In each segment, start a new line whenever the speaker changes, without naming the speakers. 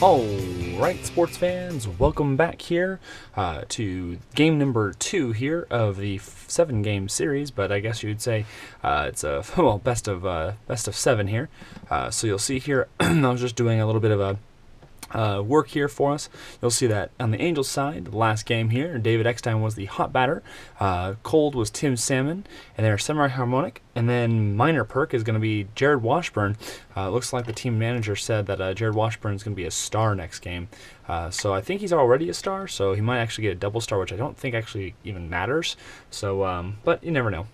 Alright, sports fans, welcome back here to game number 2 here of the 7-game series, but I guess you'd say it's a best of 7 here. So you'll see here, I was just doing a little bit of a work here for us. You'll see that on the Angels side, the last game here, David Eckstein was the hot batter, cold was Tim Salmon, and they're semi-harmonic, and then minor perk is going to be Jared Washburn. Looks like the team manager said that Jared Washburn is going to be a star next game. So I think he's already a star, so he might actually get a double star, which I don't think actually even matters. So, but you never know.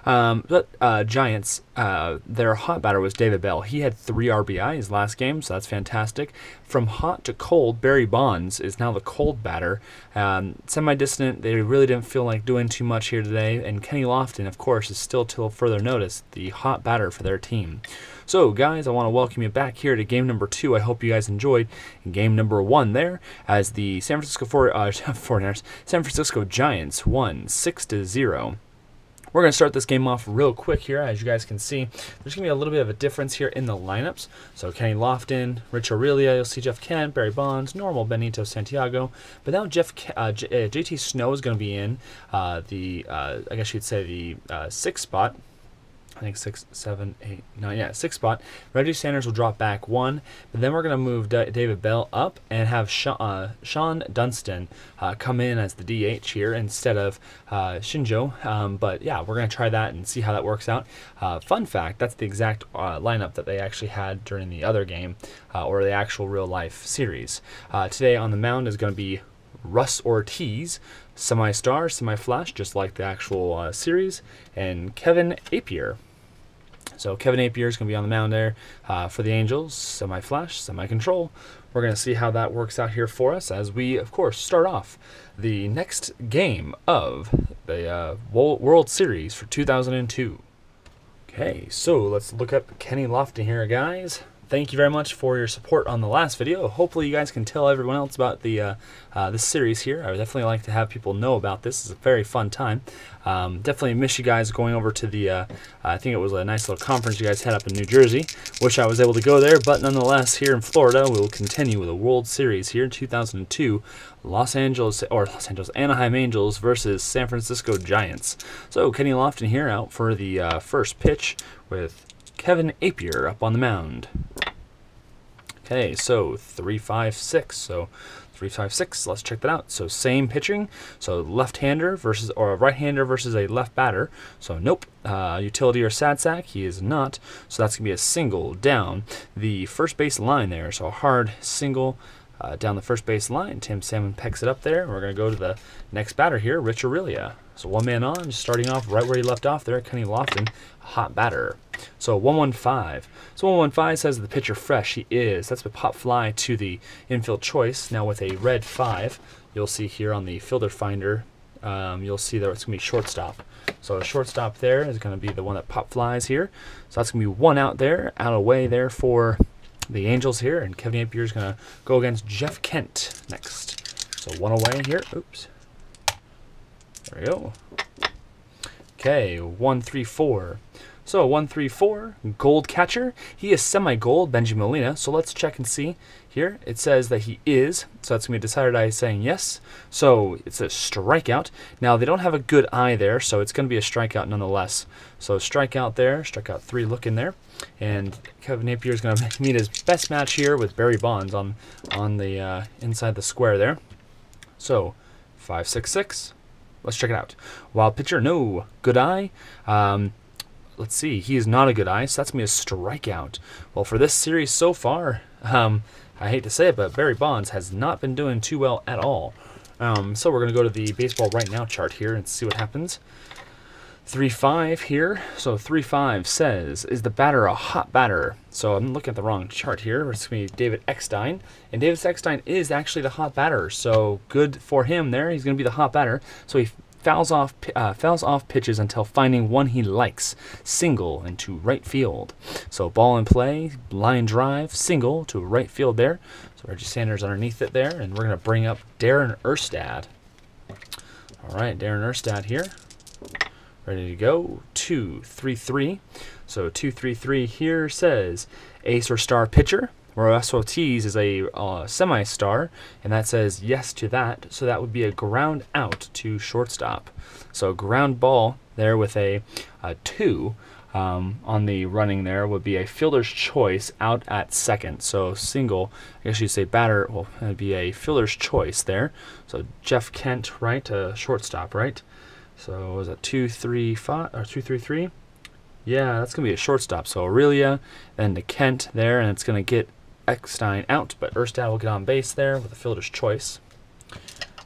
Giants, their hot batter was David Bell. He had 3 RBI his last game, so that's fantastic. From hot to cold, Barry Bonds is now the cold batter. Semi-distant, they really didn't feel like doing too much here today, and Kenny Lofton, of course, is still till further notice the hot batter for their team. So, guys, I want to welcome you back here to game number 2. I hope you guys enjoyed game number 1 there, as the San Francisco San Francisco Giants won 6-0. We're going to start this game off real quick here. As you guys can see, there's going to be a little bit of a difference here in the lineups. So Kenny Lofton, Rich Aurelia, you'll see Jeff Kent, Barry Bonds, normal Benito Santiago. But now JT Snow is going to be in I guess you'd say the 6th spot. I think 6, 7, 8, 9, yeah, 6th spot. Reggie Sanders will drop back 1, but then we're going to move David Bell up and have Sean Dunston come in as the DH here instead of Shinjo. But yeah, we're going to try that and see how that works out. Fun fact, that's the exact lineup that they actually had during the other game, or the actual real-life series. Today on the mound is going to be Russ Ortiz, semi-star, semi-flash, just like the actual series, and Kevin Appier. So Kevin Appier is going to be on the mound there for the Angels, semi-flash, semi-control. We're going to see how that works out here for us as we, of course, start off the next game of the World Series for 2002. Okay, so let's look up Kenny Lofton here, guys. Thank you very much for your support on the last video. Hopefully you guys can tell everyone else about the this series here. I would definitely like to have people know about this. It's a very fun time. Definitely miss you guys going over to the, I think it was a nice little conference you guys had up in New Jersey. Wish I was able to go there, but nonetheless, here in Florida, we will continue with a World Series here in 2002. Anaheim Angels versus San Francisco Giants. So Kenny Lofton here out for the first pitch with Kevin Appier up on the mound. Okay, so 3-5-6. So 3-5-6. Let's check that out. So same pitching. So left-hander versus or a right-hander versus a left batter. So nope. Utility or sad sack. He is not. So that's gonna be a single down the first base line there. So a hard single down the first base line. Tim Salmon pecks it up there. We're gonna go to the next batter here, Rich Aurelia. So 1 man on, just starting off right where he left off there. Kenny Lofton, hot batter. So 1-1-5. So 1-1-5 says the pitcher fresh. He is. That's a pop fly to the infield choice. Now with a red 5, you'll see here on the fielder finder, you'll see that it's going to be shortstop. So a shortstop there is going to be the one that pop flies here. So that's going to be 1 out there, out away there for the Angels here. And Kevin Appier is going to go against Jeff Kent next. So 1 away here. Oops. There we go. Okay, 1-3-4. So 1-3-4, gold catcher. He is semi-gold, Benji Molina. So let's check and see here. It says that he is. So that's going to be decided by saying yes. So it's a strikeout. Now they don't have a good eye there, so it's going to be a strikeout nonetheless. So strikeout there, strikeout 3 looking there. And Kevin Napier is going to meet his best match here with Barry Bonds on the inside the square there. So 5-6-6. Let's check it out. Wild pitcher, no. Good eye. Let's see. He is not a good eye, so that's going to be a strikeout. Well, for this series so far, I hate to say it, but Barry Bonds has not been doing too well at all. So we're going to go to the baseball right now chart here and see what happens. 3-5 here. So 3-5 says, is the batter a hot batter? So I'm looking at the wrong chart here. It's going to be David Eckstein. And David Eckstein is actually the hot batter. So good for him there. He's going to be the hot batter. So he fouls off pitches until finding one he likes. Single into right field. So ball in play, line drive, single to right field there. So Reggie Sanders underneath it there. And we're going to bring up Darren Erstad. All right, Darren Erstad here. Ready to go. 2-3-3. So 2-3-3 here says ace or star pitcher. Whereas Ortiz is a semi-star, and that says yes to that. So that would be a ground out to shortstop. So ground ball there with a 2 on the running there would be a fielder's choice out at second. So single, I guess you'd say batter, well, it would be a fielder's choice there. So Jeff Kent, right, shortstop, right? So was it 2-3-5 or 2-3-3? Yeah, that's gonna be a shortstop. So Aurelia, then to Kent there, and it's gonna get Eckstein out, but Erstad will get on base there with a fielder's choice.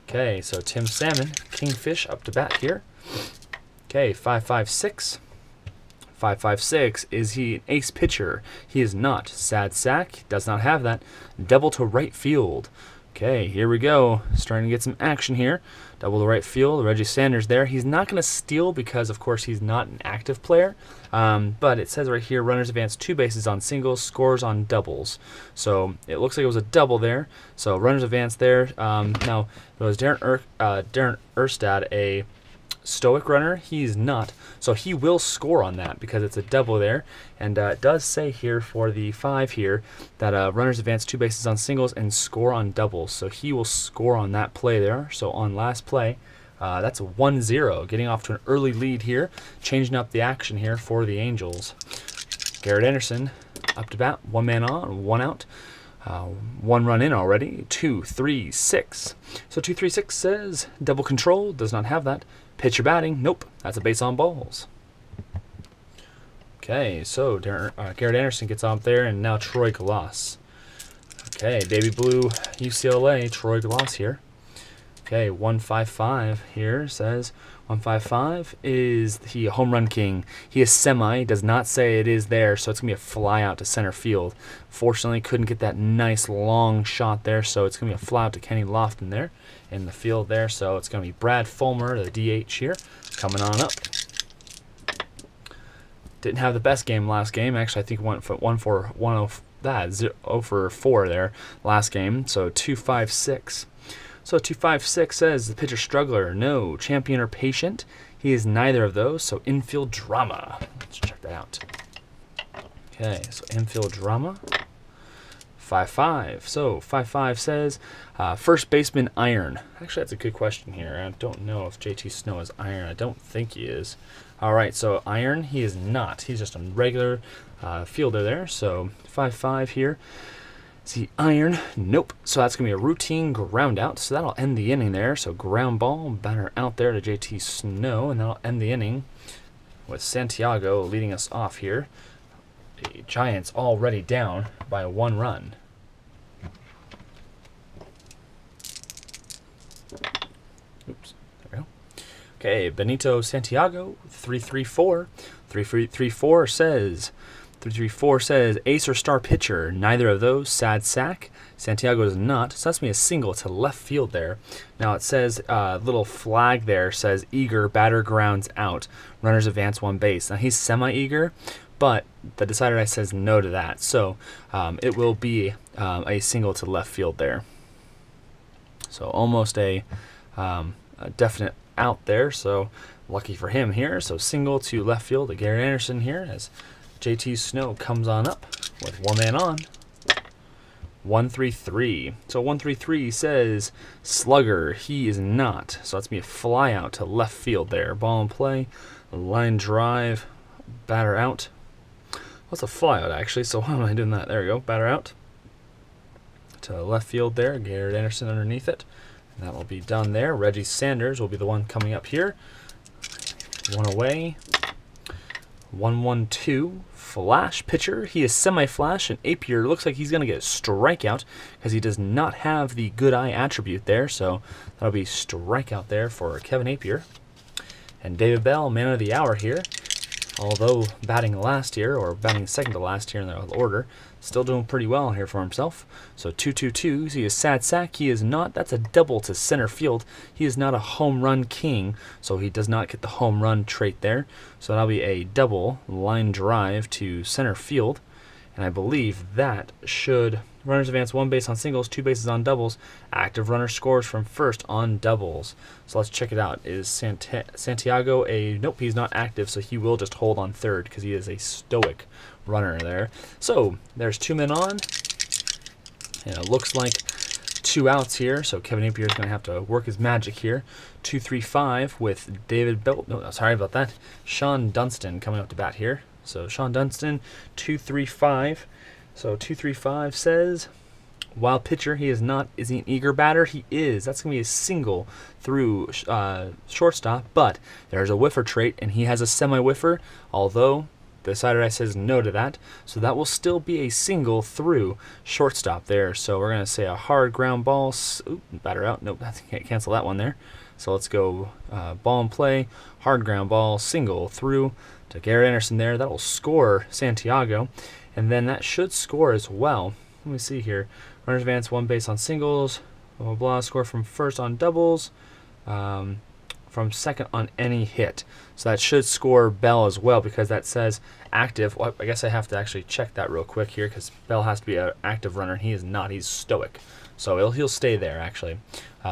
Okay, so Tim Salmon, Kingfish up to bat here. Okay, 5-5-6. 5-5-6. Is he an ace pitcher? He is not. Sad sack, does not have that. Double to right field. Okay, here we go. Starting to get some action here. Double to right field. Reggie Sanders there. He's not going to steal because, of course, he's not an active player. But it says right here, runners advance 2 bases on singles, scores on doubles. So it looks like it was a double there. So runners advance there. Now, was Darren Erstad a stoic runner? He's not, so he will score on that because it's a double there. And it does say here for the 5 here that runners advance 2 bases on singles and score on doubles, so he will score on that play there. So on last play, that's a 1-0, getting off to an early lead here, changing up the action here for the Angels. Garrett Anderson up to bat, 1 man on, 1 out. 1 run in already. 2-3-6. So 2-3-6 says double control, does not have that. Pitcher batting, nope, that's a base on balls. Okay, so Garrett Anderson gets up there, and now Troy Glass. Okay, baby blue UCLA, Troy Glass here. Okay, 155 here says 155. Is he a home run king? He is semi, does not say it is there, so it's going to be a fly out to center field. Fortunately, couldn't get that nice long shot there, so it's going to be a fly out to Kenny Lofton there in the field there. So it's going to be Brad Fulmer, the DH here, coming on up. Didn't have the best game last game. Actually, I think went for 0 for 4 there last game. So 256. So 256 says the pitcher struggler, no. Champion or patient? He is neither of those. So infield drama. Let's check that out. Okay, so infield drama. 5-5. So 5-5 says first baseman iron. Actually, that's a good question here. I don't know if JT Snow is iron. I don't think he is. All right, so iron, he is not. He's just a regular fielder there. So 5-5 here. Is he iron? Nope. So that's going to be a routine ground out. So that'll end the inning there. So ground ball, batter out there to JT Snow, and that'll end the inning with Santiago leading us off here. The Giants already down by 1 run. Oops, there we go. Okay, Benito Santiago, 3-3-4. 3-3-4 says 3-3-4 says ace or star pitcher. Neither of those. Sad sack. Santiago is not. So that's going to be a single to left field there. Now it says little flag there says eager, batter grounds out. Runners advance 1 base. Now he's semi-eager, but the decider dice says no to that. So it will be a single to left field there. So almost a definite out there. So lucky for him here. So single to left field to Garrett Anderson here as JT Snow comes on up with 1 man on. 1-3-3. So 1-3-3 says slugger. He is not. So that's going to be a fly out to left field there. Ball in play. Line drive. Batter out. What's a fly out actually? So how am I doing that? There we go. Batter out to left field there. Garrett Anderson underneath it. And that will be done there. Reggie Sanders will be the one coming up here. 1 away. 1-1-2. Flash pitcher. He is semi-flash, and Apier looks like he's going to get a strikeout because he does not have the good eye attribute there. So that'll be strikeout there for Kevin Apier. And David Bell, man of the hour here. Although batting last year, or batting second to last year in the order, still doing pretty well here for himself. So 2-2-2. He is sad sack. He is not. That's a double to center field. He is not a home run king, so he does not get the home run trait there. So that'll be a double line drive to center field. And I believe that should runners advance 1 base on singles, 2 bases on doubles. Active runner scores from first on doubles. So let's check it out. Is Santiago a... Nope, he's not active, so he will just hold on third because he is a stoic runner there. So there's 2 men on. And it looks like 2 outs here, so Kevin Napier is going to have to work his magic here. 2-3-5 with David Bell. No, sorry about that. Sean Dunston coming up to bat here. So Sean Dunston, 2-3-5. So 2-3-5 says, while pitcher, he is not. Is he an eager batter? He is. That's going to be a single through shortstop, but there's a whiffer trait, and he has a semi-whiffer, although the side dice says no to that, so that will still be a single through shortstop there. So we're going to say a hard ground ball. Ooh, batter out. Nope, I can't cancel that one there. So let's go ball in play, hard ground ball, single through to Garrett Anderson there. That will score Santiago, and then that should score as well. Let me see here. Runners advance, 1 base on singles, blah, blah, blah. Score from first on doubles, from second on any hit. So that should score Bell as well, because that says active. Well, I guess I have to actually check that real quick here, because Bell has to be an active runner. He is not. He's stoic. So he'll stay there, actually.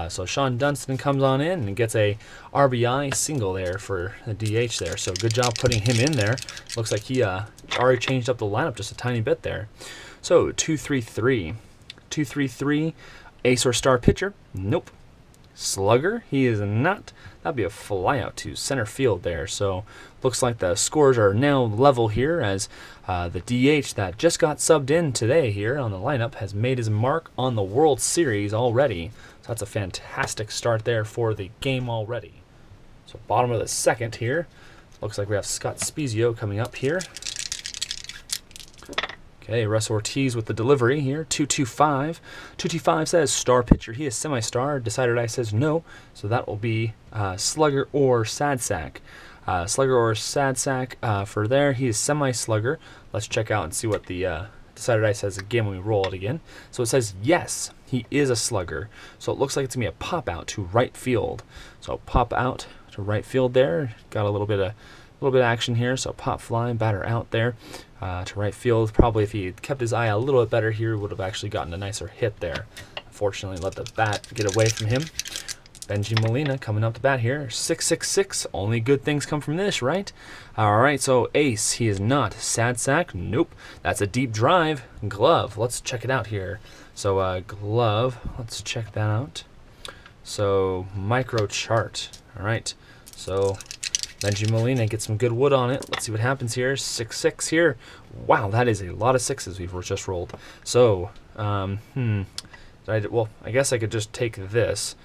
So Sean Dunston comes on in and gets a RBI single there for the DH there. So good job putting him in there. Looks like he already changed up the lineup just a tiny bit there. So 2-3-3. 2-3-3. Ace or star pitcher? Nope. Slugger? He is not. That'd be a fly out to center field there. So looks like the scores are now level here, as the DH that just got subbed in today here on the lineup has made his mark on the World Series already. So that's a fantastic start there for the game already. So bottom of the second here. Looks like we have Scott Spezio coming up here. Okay, Russ Ortiz with the delivery here, 2-2-5. 2-2-5 says star pitcher. He is semi-star. Decided I says no, so that will be slugger or sad sack. Slugger or sad sack for there. He is semi-slugger. Let's check out and see what the Decided I says again when we roll it again. So it says yes, he is a slugger. So it looks like it's going to be a pop out to right field. So pop out to right field there. Got a little bit of action here, so pop fly, batter out there to right field. Probably if he had kept his eye a little bit better here, would have actually gotten a nicer hit there. Unfortunately, let the bat get away from him. Benji Molina coming up to bat here, 6-6-6. Only good things come from this, right? All right, so ace, he is not. Sad sack, nope. That's a deep drive. Glove, let's check it out here. So glove, let's check that out. So micro chart, all right. So Benji Molina gets some good wood on it. Let's see what happens here. 6-6 here. Wow, that is a lot of sixes we've just rolled. So, well, I guess I could just take this,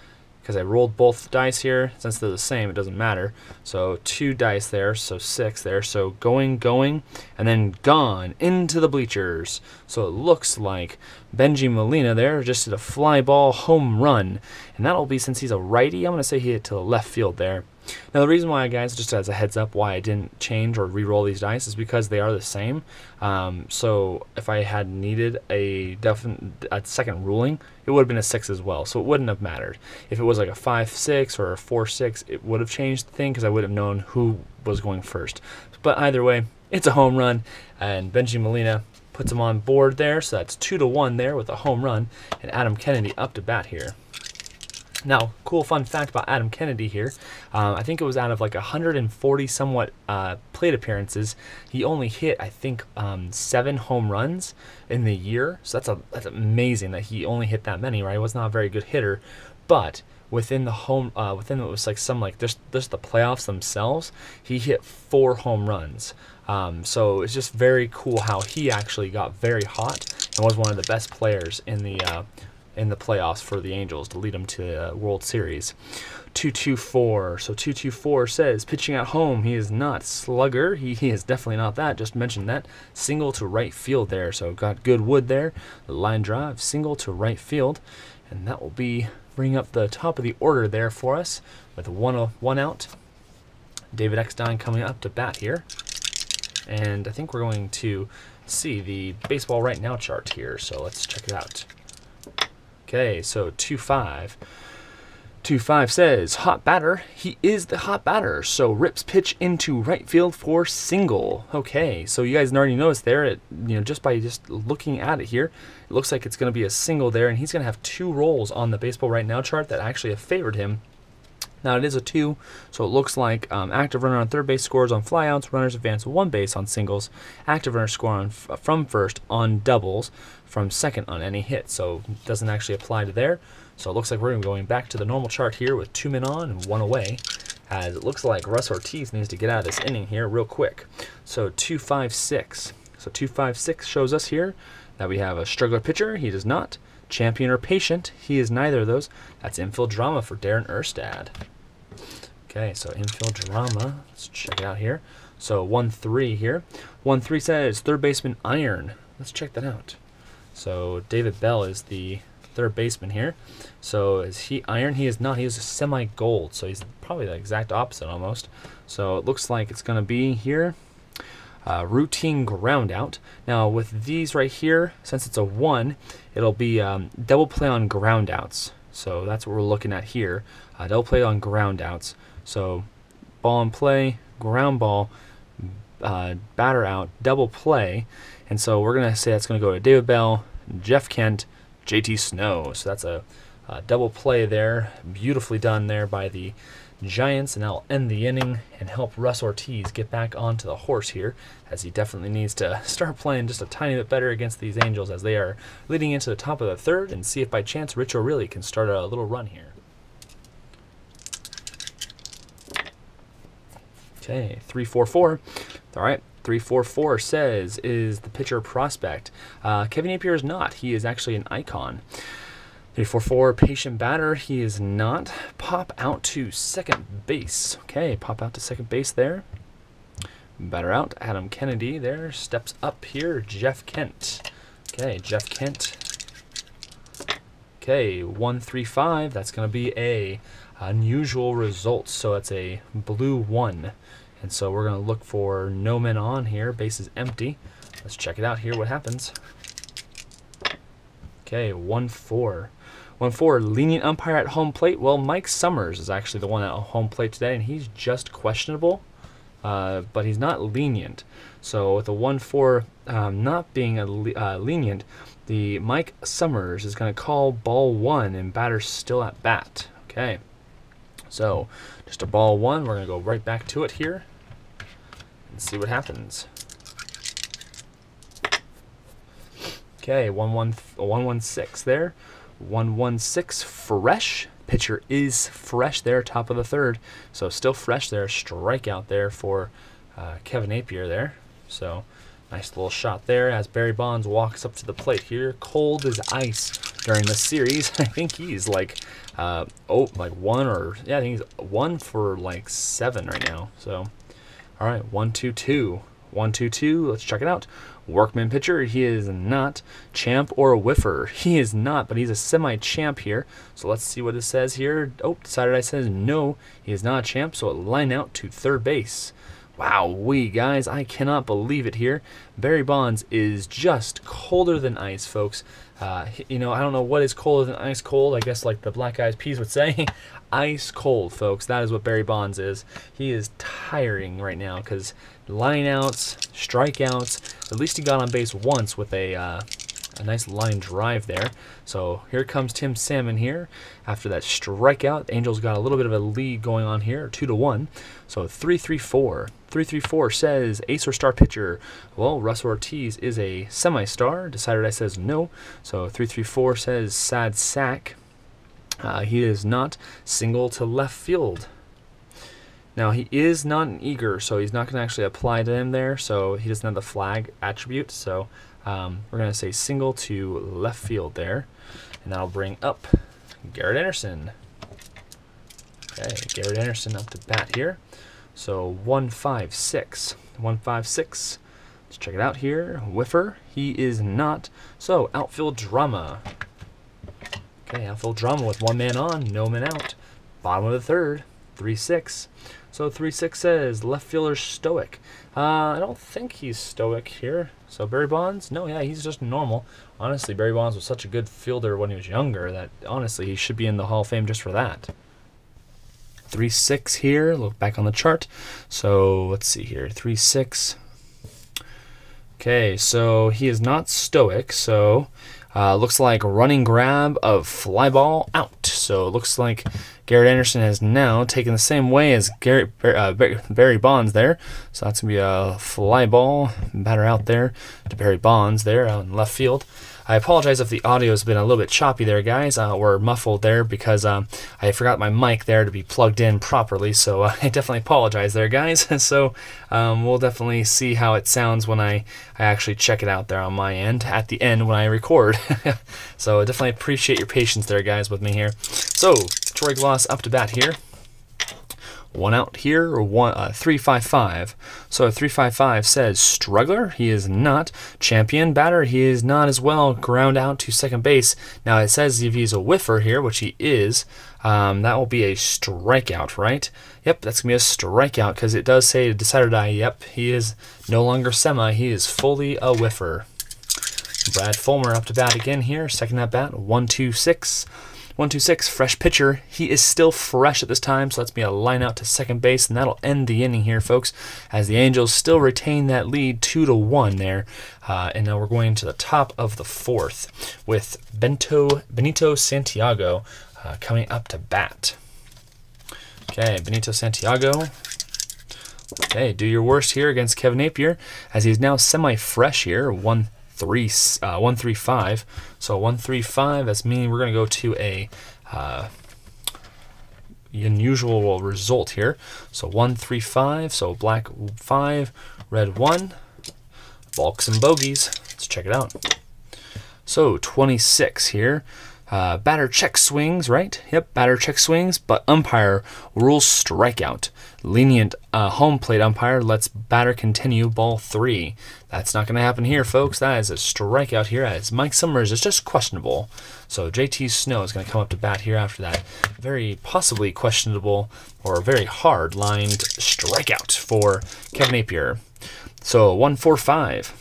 because I rolled both dice here. Since they're the same, it doesn't matter. So 2 dice there, so 6 there. So going, and then gone into the bleachers. So it looks like Benji Molina there just did a fly ball home run. And that'll be, since he's a righty, I'm going to say he hit to the left field there. Now the reason why, guys, just as a heads up, why I didn't change or re-roll these dice is because they are the same. So if I had needed a second ruling, it would have been a 6 as well, so it wouldn't have mattered. If it was like a 5-6 or a 4-6, it would have changed the thing, because I would have known who was going first. But either way, it's a home run, and Benji Molina puts him on board there, so that's 2-1 there with a home run, and Adam Kennedy up to bat here. Now, cool fun fact about Adam Kennedy here. I think it was out of like 140 somewhat plate appearances, he only hit, I think, 7 home runs in the year. So that's amazing that he only hit that many, right? He was not a very good hitter, but within the within it was like just the playoffs themselves, he hit 4 home runs. So it's just very cool how he actually got very hot and was one of the best players in the playoffs for the Angels to lead them to the World Series. 2-2-4. So 2-2-4 says pitching at home. He is not slugger. He is definitely not that. Just mentioned that. Single to right field there. So got good wood there. The line drive. Single to right field. And that will be bring up the top of the order there for us with one out. David Eckstein coming up to bat here. And I think we're going to see the baseball right now chart here. So let's check it out. Okay, so 2-5. 2-5 says hot batter. He is the hot batter. So rips pitch into right field for single. Okay, so you guys already noticed there, just by looking at it here, it looks like it's going to be a single there, and he's going to have 2 rolls on the baseball right now chart that actually have favored him Now it is a 2, so it looks like active runner on third base scores on flyouts, runners advance 1 base on singles, active runner score on from first on doubles, from second on any hit. So it doesn't actually apply to there. So it looks like we're going to be going back to the normal chart here with 2 men on and 1 away, as it looks like Russ Ortiz needs to get out of this inning here real quick. So 2-5-6. So 2-5-6 shows us here that we have a struggler pitcher. He does not. Champion or patient. He is neither of those. That's infield drama for Darren Erstad. Okay, so infield drama. Let's check it out here. So 1-3 here. 1-3 says third baseman iron. Let's check that out. So David Bell is the third baseman here. So is he iron? He is not. He is a semi-gold. So he's probably the exact opposite almost. So it looks like it's going to be here. Routine ground out. Now with these right here, since it's a 1, it'll be double play on ground outs. So that's what we're looking at here. Double play on ground outs. So ball in play, ground ball, batter out, double play. And so we're going to say that's going to go to David Bell, Jeff Kent, JT Snow. So that's a double play there. Beautifully done there by the Giants, and that'll end the inning and help Russ Ortiz get back onto the horse here, as he definitely needs to start playing just a tiny bit better against these Angels as they are leading into the top of the third, and see if by chance Rich O'Reilly can start a little run here. Okay, 3-4-4. All right, 3-4-4 says is the pitcher prospect. Kevin Napier is not. He is actually an icon. 3-4-4 patient batter. He is not. Pop out to second base. Okay, pop out to second base there. Batter out. Adam Kennedy there. Steps up here. Jeff Kent. Okay, Jeff Kent. Okay, 1-3-5. That's going to be a unusual result. So it's a blue 1. And so we're going to look for no men on here. Base is empty. Let's check it out here. What happens? Okay, 1-4. 1-4, lenient umpire at home plate. Well, Mike Summers is actually the one at home plate today, and he's just questionable, but he's not lenient. So with the 1-4 not being lenient, the Mike Summers is going to call ball 1, and batter's still at bat. Okay, so just a ball 1. We're going to go right back to it here and see what happens. Okay, 1-1-6 there. 1-1-6 fresh. Pitcher is fresh there, top of the third. So still fresh there. Strikeout there for Kevin Napier there. So nice little shot there as Barry Bonds walks up to the plate here. Cold as ice during the series. I think he's like, like 1 or, yeah, I think he's 1 for like 7 right now. So, all right, 1-2-2. 1-2-2. Let's check it out. Workman pitcher. He is not. Champ or a whiffer. He is not, but he's a semi-champ here. So let's see what it says here. Oh, decided I says no. He is not a champ, so it line out to third base. Wow, guys, I cannot believe it here. Barry Bonds is just colder than ice, folks. You know, I don't know what is colder than ice cold. I guess like the Black Eyed Peas would say. Ice cold, folks. That is what Barry Bonds is. He is tiring right now because lineouts, strikeouts. At least he got on base once with a nice line drive there. So here comes Tim Salmon here after that strikeout. The Angels got a little bit of a lead going on here, 2-1. So 3-3-4. 3-3-4 says ace or star pitcher. Well, Russ Ortiz is a semi-star. Decided I says no. So 3-3-4 says sad sack. He is not. Single to left field. Now, he is not an eager, so he's not going to actually apply to him there, so he doesn't have the flag attribute. So we're going to say single to left field there, and that'll bring up Garrett Anderson. Okay, Garrett Anderson up to bat here. So 1-5-6. 1-5-6. Let's check it out here. Whiffer, he is not. So outfield drama. Okay, outfield drama with 1 man on, no man out. Bottom of the third, 3-6. So 3-6 says left fielder stoic. I don't think he's stoic here. So Barry Bonds, no, yeah, he's just normal. Honestly, Barry Bonds was such a good fielder when he was younger that honestly he should be in the Hall of Fame just for that. 3-6 here. Look back on the chart. So let's see here, 3-6. Okay, so he is not stoic. So looks like running grab of fly ball out. So it looks like Garrett Anderson has now taken the same way as Barry Bonds there. So that's going to be a fly ball, batter out there to Barry Bonds there out in left field. I apologize if the audio has been a little bit choppy there, guys, or muffled there, because I forgot my mic there to be plugged in properly, so I definitely apologize there, guys. So we'll definitely see how it sounds when I actually check it out there on my end, at the end when I record. So I definitely appreciate your patience there, guys, with me here. So, Troy Glaus up to bat here. One out here, or 3-5-5. So 3-5-5 says struggler. He is not. Champion batter. He is not as well. Ground out to second base. Now it says if he's a whiffer here, which he is, that will be a strikeout, right? Yep, that's going to be a strikeout because it does say decided die. Yep, he is no longer semi. He is fully a whiffer. Brad Fulmer up to bat again here. Second at bat. 1-2-6. 1-2-6, fresh pitcher. He is still fresh at this time, so that's be a line out to second base, and that'll end the inning here, folks, as the Angels still retain that lead 2-1 there. And now we're going to the top of the fourth with Benito Santiago coming up to bat. Okay, Benito Santiago. Okay, do your worst here against Kevin Napier, as he's now semi-fresh here, 1-3-5. So 1-3-5. That's meaning we're going to go to a unusual result here. So 1-3-5. So black 5, red 1. Balks and bogeys. Let's check it out. So 26 here. Batter check swings, right? Yep, batter check swings, but umpire rules strikeout. Lenient home plate umpire lets batter continue, ball 3. That's not going to happen here, folks. That is a strikeout here, as Mike Summers is just questionable. So JT Snow is going to come up to bat here after that very possibly questionable or very hard-lined strikeout for Kevin Napier. So 1-4-5.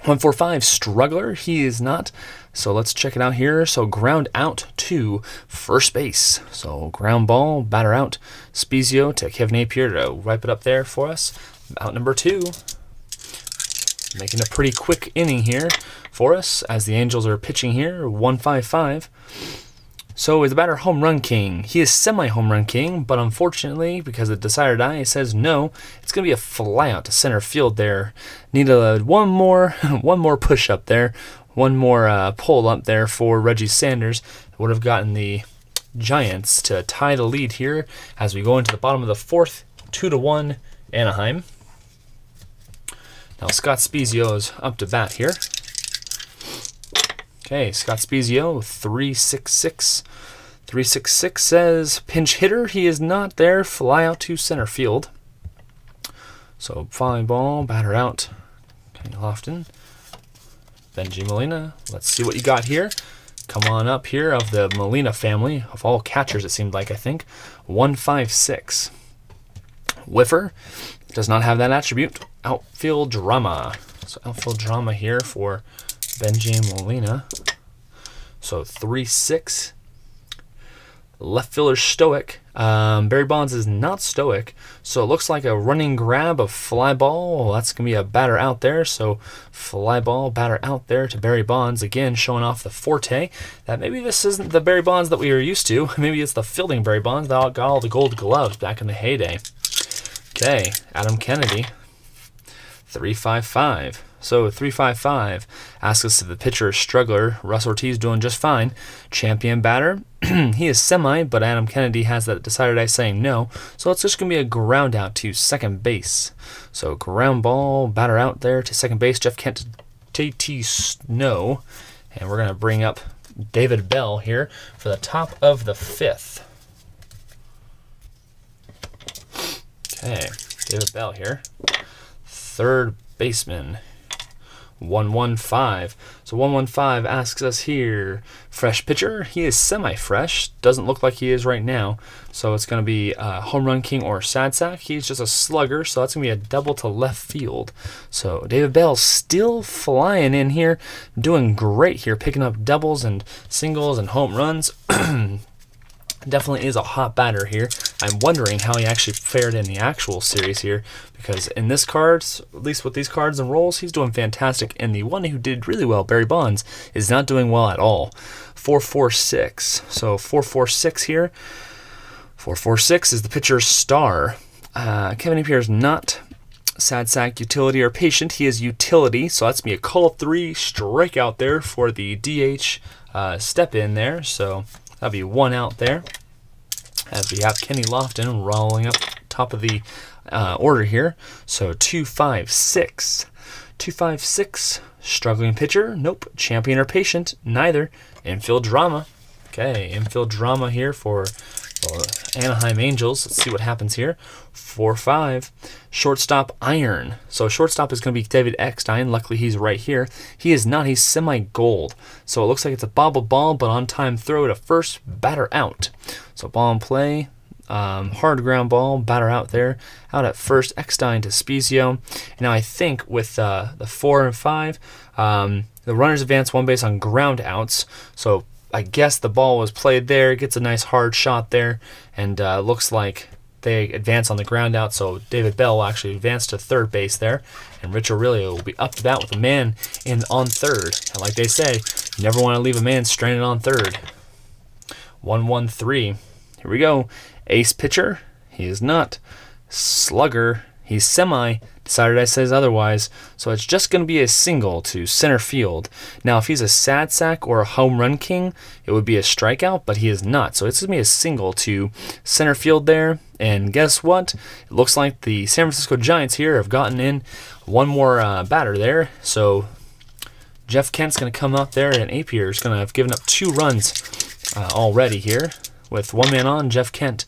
1-4-5, struggler. He is not. So let's check it out here. So ground out to first base. So ground ball, batter out. Spezio to Kevin Napier to wipe it up there for us. Out number 2. Making a pretty quick inning here for us as the Angels are pitching here. 1-5-5. So is the batter home run king? He is semi-home run king, but unfortunately, because of the decider die, it says no. It's going to be a fly out to center field there. Need one more push up there. One more pull up there for Reggie Sanders. Would have gotten the Giants to tie the lead here as we go into the bottom of the fourth. 2-1 Anaheim. Now Scott Spezio is up to bat here. Okay, Scott Spezio, 3-6-6. 3-6-6 says pinch hitter. He is not there. Fly out to center field. So fly ball, batter out. Okay, Lofton. Benji Molina. Let's see what you got here. Come on up here of the Molina family. Of all catchers, it seemed like, I think. 1-5-6. Whiffer. Does not have that attribute. Outfield drama. So outfield drama here for Benji Molina. So 3-6. Left fielder stoic. Barry Bonds is not stoic, so it looks like a running grab of fly ball. Well, that's going to be a batter out there, so fly ball, batter out there to Barry Bonds, again showing off the forte that maybe this isn't the Barry Bonds that we are used to. Maybe it's the fielding Barry Bonds that got all the gold gloves back in the heyday. Okay, Adam Kennedy, 3-5-5. So 3-5-5 asks us if the pitcher is struggler. Russ Ortiz doing just fine. Champion batter. He is semi, but Adam Kennedy has that decided I saying no. So it's just going to be a ground out to second base. So ground ball, batter out there to second base. Jeff Kent to JT Snow. And we're going to bring up David Bell here for the top of the fifth. Okay, David Bell here. Third baseman. 1-1-5. So 1-1-5 asks us here, fresh pitcher. He is semi-fresh. Doesn't look like he is right now. So it's going to be home run king or sad sack. He's just a slugger, so that's going to be a double to left field. So David Bell still flying in here, doing great here, picking up doubles and singles and home runs. Definitely is a hot batter here. I'm wondering how he actually fared in the actual series here, because in this cards, at least with these cards and rolls, he's doing fantastic. And the one who did really well, Barry Bonds, is not doing well at all. 4-4-6. So 4-4-6 here. 4-4-6 is the pitcher's star. Kevin Appier is not sad sack, utility, or patient. He is utility, so that's me a call 3 strikeout there for the DH step in there. So that'll be 1 out there. As we have Kenny Lofton rolling up top of the order here. So 2-5-6. 2-5-6. Struggling pitcher? Nope. Champion or patient? Neither. Infield drama. Okay, infield drama here for Anaheim Angels. Let's see what happens here. 4-5. Shortstop iron. So shortstop is going to be David Eckstein. Luckily he's right here. He is not. He's semi-gold. So it looks like it's a bobble ball, but on time throw to first, batter out. So ball in play. Hard ground ball, batter out there. Out at first, Eckstein to Spezio. And now I think with the 4 and 5, the runners advance 1 base on ground outs. So I guess the ball was played there, gets a nice hard shot there, and looks like they advance on the ground out. So David Bell will actually advance to third base there, and Rich Aurelio will be up to bat with a man on third. And like they say, you never want to leave a man stranded on third. 1-1-3. Here we go. Ace pitcher. He is not. Slugger. He's semi. Decided I says otherwise. So it's just going to be a single to center field. Now, if he's a sad sack or a home run king, it would be a strikeout, but he is not. So it's going to be a single to center field there. And guess what? It looks like the San Francisco Giants here have gotten in one more batter there. So Jeff Kent's going to come out there, and Appier is going to have given up 2 runs already here. With 1 man on, Jeff Kent,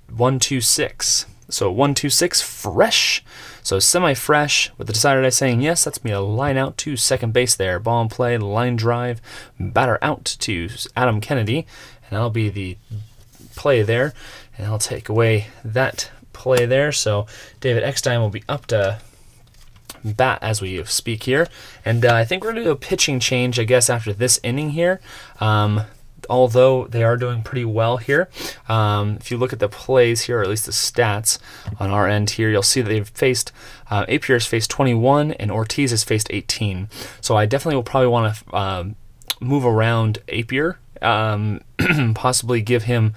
1-2-6. So 1-2-6, fresh. So semi-fresh with the Decided I saying yes. That's me a line out to second base there. Ball in play, line drive, batter out to Adam Kennedy. And that'll be the play there. And I'll take away that play there. So David Eckstein will be up to bat as we speak here. And I think we're going to do a pitching change, I guess, after this inning here. Although they are doing pretty well here. If you look at the plays here, or at least the stats on our end here, you'll see that they've faced, Appier has faced 21 and Ortiz has faced 18. So I definitely will probably want to move around Appier, possibly give him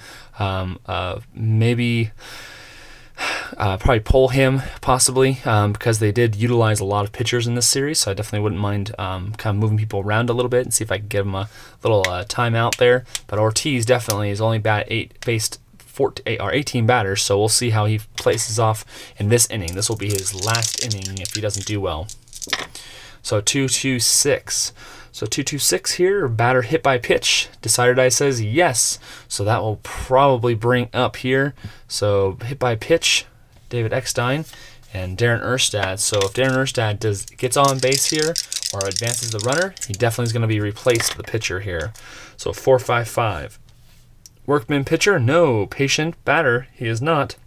maybe probably pull him possibly because they did utilize a lot of pitchers in this series, so I definitely wouldn't mind kind of moving people around a little bit and see if I can give him a little timeout there. But Ortiz definitely is only faced 18 batters, so we'll see how he places off in this inning. This will be his last inning if he doesn't do well. So 2-2-6. So 2-2-6 here, batter hit by pitch. Decided I says yes. So that will probably bring up here. So hit by pitch, David Eckstein and Darren Erstad. So if Darren Erstad gets on base here or advances the runner, he definitely is going to be replaced the pitcher here. So 4-5-5. Workman pitcher, no. Patient batter, he is not.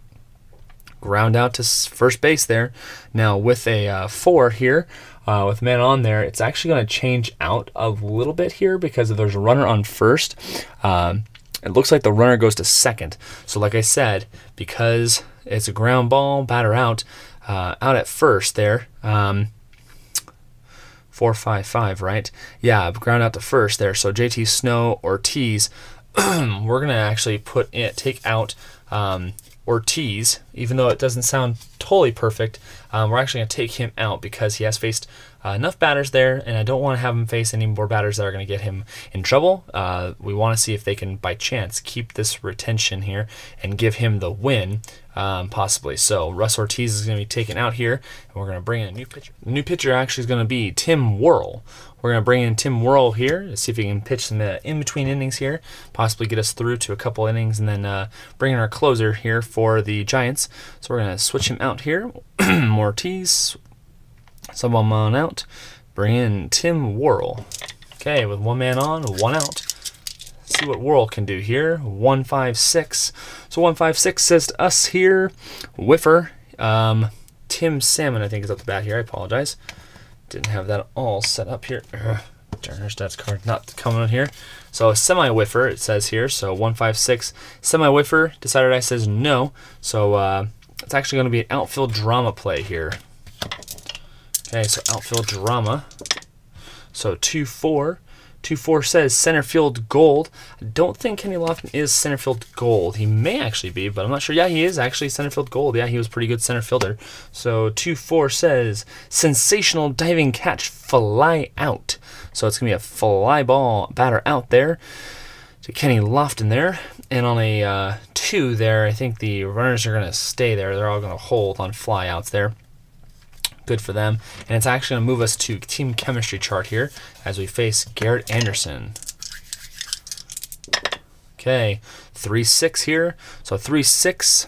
Ground out to first base there. Now with a 4 here, with man on there, it's actually going to change out a little bit here because if there's a runner on first, it looks like the runner goes to second. So like I said, because it's a ground ball, batter out at first there, 4-5-5, right? Yeah, ground out to first there. So JT Snow, Ortiz, we're going to actually take out Ortiz, even though it doesn't sound totally perfect. We're actually going to take him out because he has faced enough batters there, and I don't want to have him face any more batters that are going to get him in trouble. We want to see if they can, by chance, keep this retention here and give him the win, possibly. So Russ Ortiz is going to be taken out here, and we're going to bring in a new pitcher. The new pitcher actually is going to be Tim Worrell. We're going to bring in Tim Worrell here to see if he can pitch some in-between innings here, possibly get us through to a couple innings, and then bring in our closer here for the Giants. So we're going to switch him out here. Ortiz, sub one man out. Bring in Tim Worrell. Okay, with 1 man on, 1 out. See what Worrell can do here. 1-5-6. So 1-5-6 says to us here, whiffer. Tim Salmon, I think, is up the bat here. I apologize. Didn't have that all set up here. Darn, stats card not coming on here. So a semi-whiffer, it says here. So 1-5-6. Semi-whiffer. Decided I says no. So it's actually going to be an outfield drama play here. Okay, so outfield drama. So 2-4. 2-4 says center field gold. I don't think Kenny Lofton is center field gold. He may actually be, but I'm not sure. Yeah, he is actually center field gold. Yeah, he was a pretty good center fielder. So 2-4 says sensational diving catch, fly out. So it's going to be a fly ball batter out there to Kenny Lofton there. And on a 2 there, I think the runners are going to stay there. They're all going to hold on fly outs there. Good for them. And it's actually going to move us to team chemistry chart here as we face Garrett Anderson. Okay, 3-6 here. So 3-6.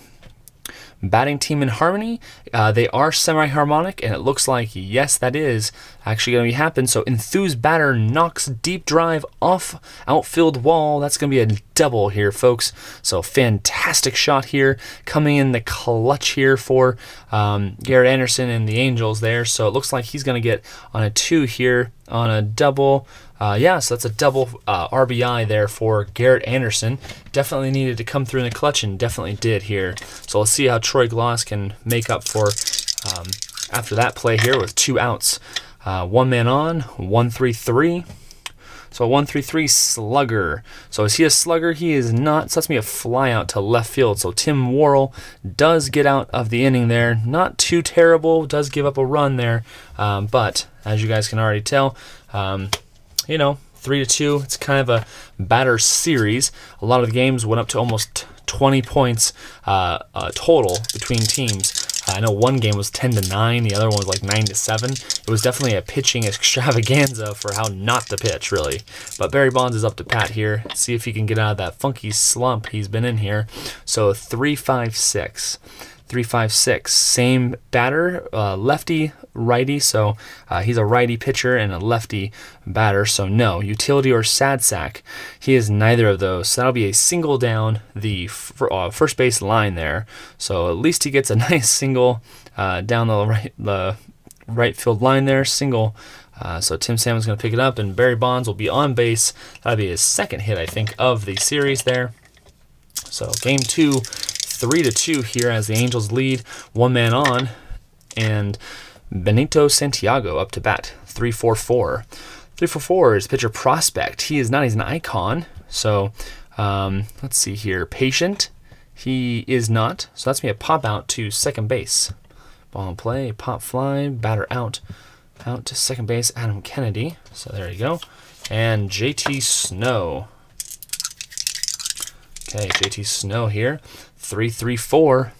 Batting team in harmony. They are semi-harmonic, and it looks like, yes, that is actually going to be happen. So enthused batter knocks deep drive off outfield wall. That's going to be a double here, folks. So fantastic shot here, coming in the clutch here for Garrett Anderson and the Angels there. So it looks like he's going to get on a 2 here on a double. Yeah, so that's a double RBI there for Garrett Anderson. Definitely needed to come through in the clutch, and definitely did here. So let's see how Troy Gloss can make up for after that play here with 2 outs. 1 man on, 1-3-3. So a 1-3-3 slugger. So is he a slugger? He is not. So that's me a fly out to left field. So Tim Worrell does get out of the inning there. Not too terrible. Does give up a run there. But as you guys can already tell, you know, 3-2. It's kind of a batter series. A lot of the games went up to almost 20 points total between teams. I know one game was 10-9, the other one was like 9-7. It was definitely a pitching extravaganza for how not to pitch, really. But Barry Bonds is up to bat here. See if he can get out of that funky slump he's been in here. So 3-5-6. 3-5-6. Same batter, lefty, righty. So he's a righty pitcher and a lefty batter. So no, utility or sad sack. He is neither of those. So that'll be a single down the first base line there. So at least he gets a nice single down the right field line there. Single. So Tim Salmon's going to pick it up, and Barry Bonds will be on base. That'll be his second hit, I think, of the series there. So game 2. 3-2 here as the Angels lead, 1 man on, and Benito Santiago up to bat. 3-4-4. 3-4-4 is pitcher prospect. He is not. He's an icon. So let's see here. Patient. He is not. So that's me a pop out to second base. Ball in play. Pop fly. Batter out. Out to second base. Adam Kennedy. So there you go. And JT Snow. Okay, JT Snow here. 3-3-4.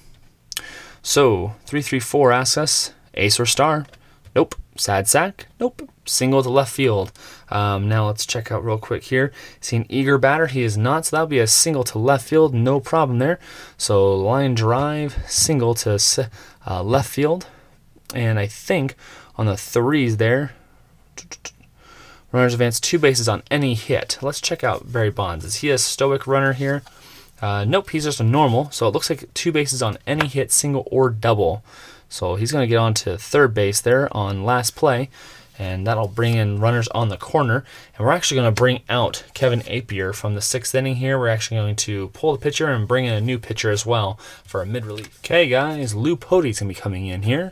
So 3-3-4 asks us ace or star. Nope. Sad sack. Nope. Single to left field. Now let's check out real quick here. Is he an eager batter? He is not. So that'll be a single to left field. No problem there. So line drive, single to left field. And I think on the 3s there, runners advance 2 bases on any hit. Let's check out Barry Bonds. Is he a stoic runner here? Nope, he's just a normal. So it looks like 2 bases on any hit, single or double. So he's going to get on to third base there on last play, and that'll bring in runners on the corner. And we're actually going to bring out Kevin Appier from the 6th inning here. We're actually going to pull the pitcher and bring in a new pitcher as well for a mid-relief. Okay, guys, Lou Pody's going to be coming in here.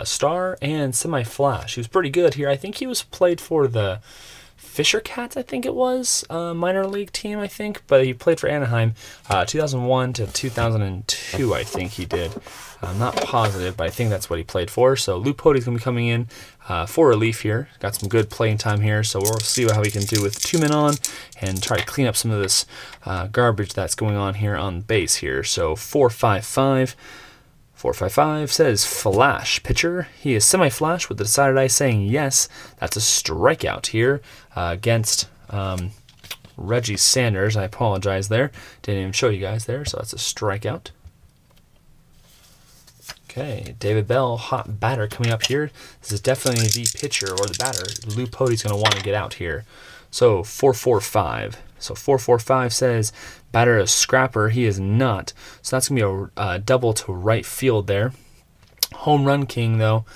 Star and semi-flash. He was pretty good here. I think he was played for the Fisher Cats, I think it was, minor league team, I think, but he played for Anaheim 2001 to 2002, I think he did. I'm not positive, but I think that's what he played for. So Lou Pody's going to be coming in for relief here. Got some good playing time here, so we'll see how we can do with 2 men on and try to clean up some of this garbage that's going on here on base here. So 4-5-5. 4-5-5 says flash pitcher. He is semi-flash with the decided eye saying yes. That's a strikeout here against Reggie Sanders. I apologize there. Didn't even show you guys there, so that's a strikeout. Okay, David Bell, hot batter coming up here. This is definitely the pitcher or the batter Lou Pody's going to want to get out here. So 4-4-5. So 4-4-5 says batter is scrapper. He is not. So that's going to be a double to right field there. Home run king, though.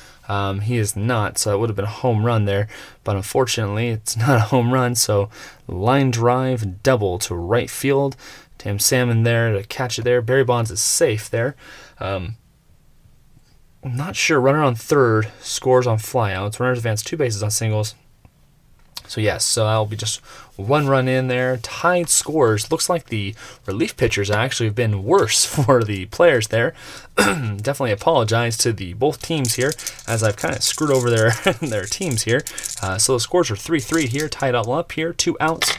He is not, so it would have been a home run there. But unfortunately, it's not a home run. So line drive, double to right field. Tim Salmon there to catch it there. Barry Bonds is safe there. I'm not sure. Runner on third scores on flyouts. Runners advance 2 bases on singles. So yes, so that'll be just 1 run in there. Tied scores. Looks like the relief pitchers actually have been worse for the players there. Definitely apologize to both teams here, as I've kind of screwed over their teams here. So the scores are 3-3 here, tied all up here, 2 outs.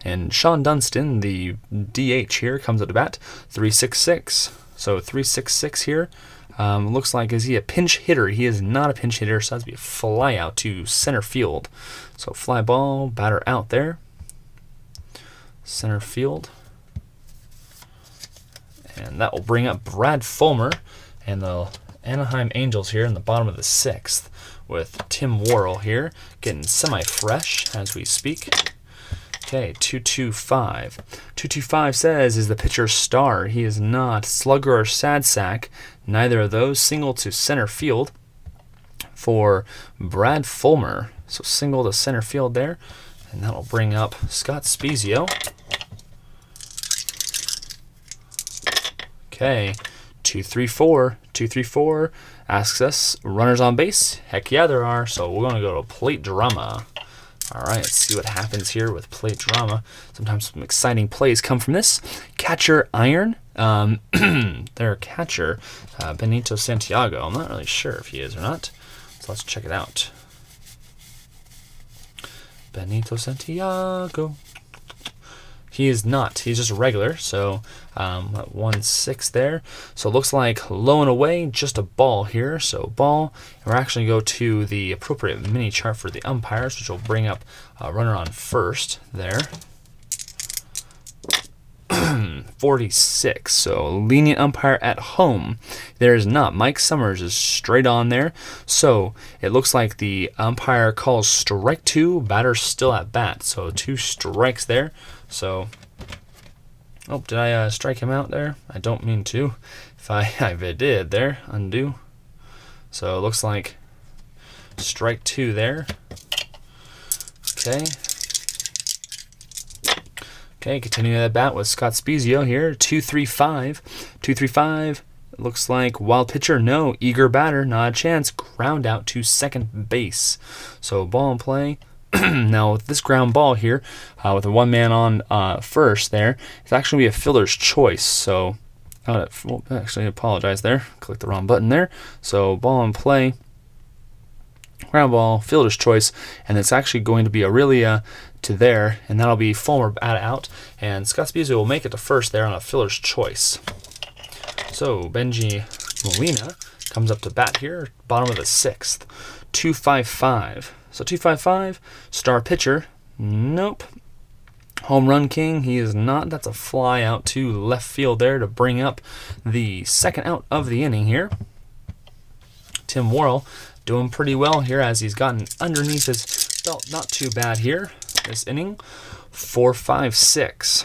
And Sean Dunston, the DH here, comes up to bat, 3-6-6. So 3-6-6 here. Looks like, is he a pinch hitter? He is not a pinch hitter, so that's be a fly out to center field. So fly ball, batter out there. Center field. And that will bring up Brad Fulmer and the Anaheim Angels here in the bottom of the 6th with Tim Worrell here getting semi-fresh as we speak. Okay, 2-2-5. 2-2-5 says, is the pitcher star? He is not. Slugger or sad sack, neither of those. Single to center field for Brad Fulmer. So single to center field there. And that'll bring up Scott Spezio. Okay, 2-3-4. 2-3-4 asks us, runners on base? Heck yeah, there are. So we're going to go to plate drama. All right, let's see what happens here with plate drama. Sometimes some exciting plays come from this. Catcher Iron. Their catcher, Benito Santiago. I'm not really sure if he is or not. So let's check it out. Benito Santiago. He is not. He's just a regular. So 1-6 there. So it looks like low and away, just a ball here. So ball. And we're actually going to go to the appropriate mini chart for the umpires, which will bring up runner on first there. 46. So lenient umpire at home. There is not. Mike Summers is straight on there. So it looks like the umpire calls strike 2. Batter still at bat. So 2 strikes there. So, oh, did I strike him out there? I don't mean to. If I did there, undo. So it looks like strike 2 there. Okay. Okay, continuing that bat with Scott Spezio here. 2-3-5. 2-3-5. Looks like wild pitcher, no. Eager batter, not a chance. Ground out to second base. So ball in play. Now with this ground ball here, with a 1 man on first there, it's actually going to be a fielder's choice. So, well, actually, I apologize there. Click the wrong button there. So ball in play. Ground ball, fielder's choice, and it's actually going to be Aurelia to there, and that'll be Fulmer out, and Scott Spezio will make it to first there on a fielder's choice. So Benji Molina comes up to bat here, bottom of the 6th. 2-5-5. So 2-5-5, star pitcher, nope. Home run king, he is not. That's a fly out to left field there to bring up the 2nd out of the inning here. Tim Worrell doing pretty well here as he's gotten underneath his belt. Not too bad here this inning. 4-5-6.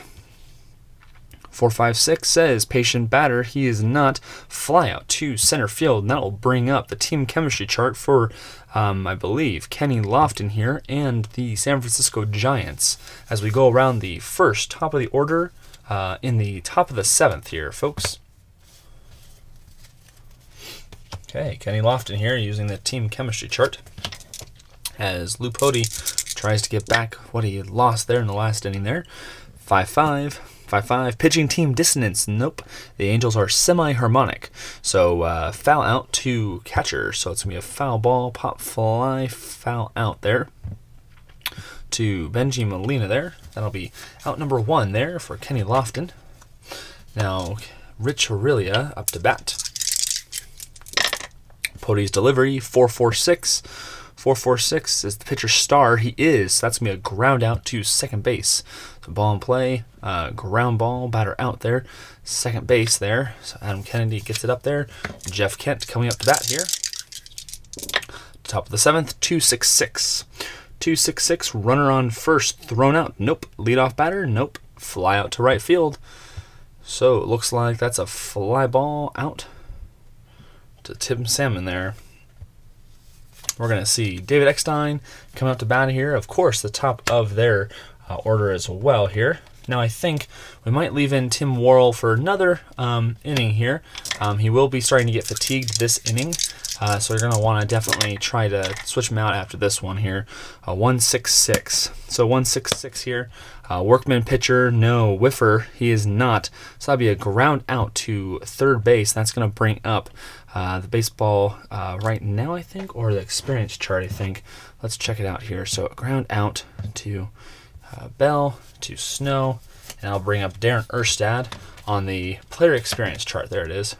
4-5-6 says patient batter. He is not. Fly out to center field, and that will bring up the team chemistry chart for, I believe, Kenny Lofton here and the San Francisco Giants as we go around the first top of the order in the top of the 7th here, folks. Okay, Kenny Lofton here using the team chemistry chart as Lou Pody tries to get back what he had lost there in the last inning there. 5-5. 5-5. Pitching team dissonance. Nope. The Angels are semi-harmonic. So foul out to catcher. So it's going to be a foul ball, pop fly, foul out there to Benji Molina there. That'll be out number 1 there for Kenny Lofton. Now, Rich Aurelia up to bat. Pody's delivery, 4-4-6. 4-4-6 is the pitcher's star. He is. That's going to be a ground out to second base. So ball in play, ground ball, batter out there, second base there. So Adam Kennedy gets it up there. Jeff Kent coming up to bat here. Top of the 7th, 2-6-6. 2-6-6, runner on first, thrown out. Nope. Leadoff batter, nope. Fly out to right field. So it looks like that's a fly ball out to Tim Salmon there. We're going to see David Eckstein come out to bat here. Of course, the top of their order as well here. Now I think we might leave in Tim Worrell for another inning here. He will be starting to get fatigued this inning, so we're going to want to definitely try to switch him out after this one here. 1-6-6. So 1-6-6 here. Workman pitcher, no. Whiffer, he is not. So that'll be a ground out to third base. That's going to bring up the baseball right now, I think, or the experience chart, I think. Let's check it out here. So ground out to Bell, to Snow, and I'll bring up Darren Erstad on the player experience chart. There it is.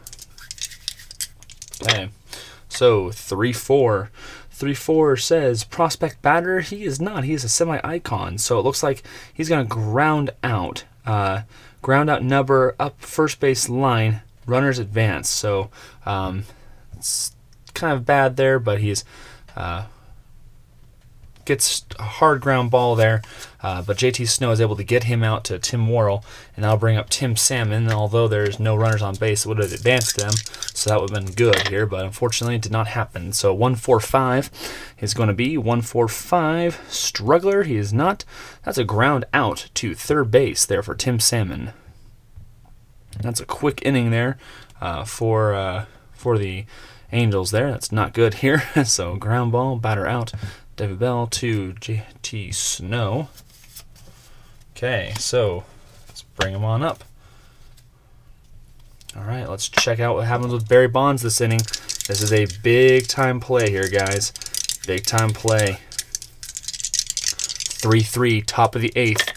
Okay, so 3-4. 3-4 says prospect batter. He is not. He is a semi-icon. So it looks like he's going to ground out. Ground out number up first base line. Runners advance. So it's kind of bad there, but he's gets a hard ground ball there. But JT Snow is able to get him out to Tim Worrell, and that'll bring up Tim Salmon. And although there's no runners on base, it would have advanced them, so that would have been good here, but unfortunately it did not happen. So 1-4-5 is going to be 1-4-5. Struggler, he is not. That's a ground out to third base there for Tim Salmon. That's a quick inning there for the Angels there. That's not good here. So ground ball, batter out. David Bell to JT Snow. Okay, so let's bring him on up. All right, let's check out what happens with Barry Bonds this inning. This is a big-time play here, guys. Big-time play. 3-3, top of the 8th.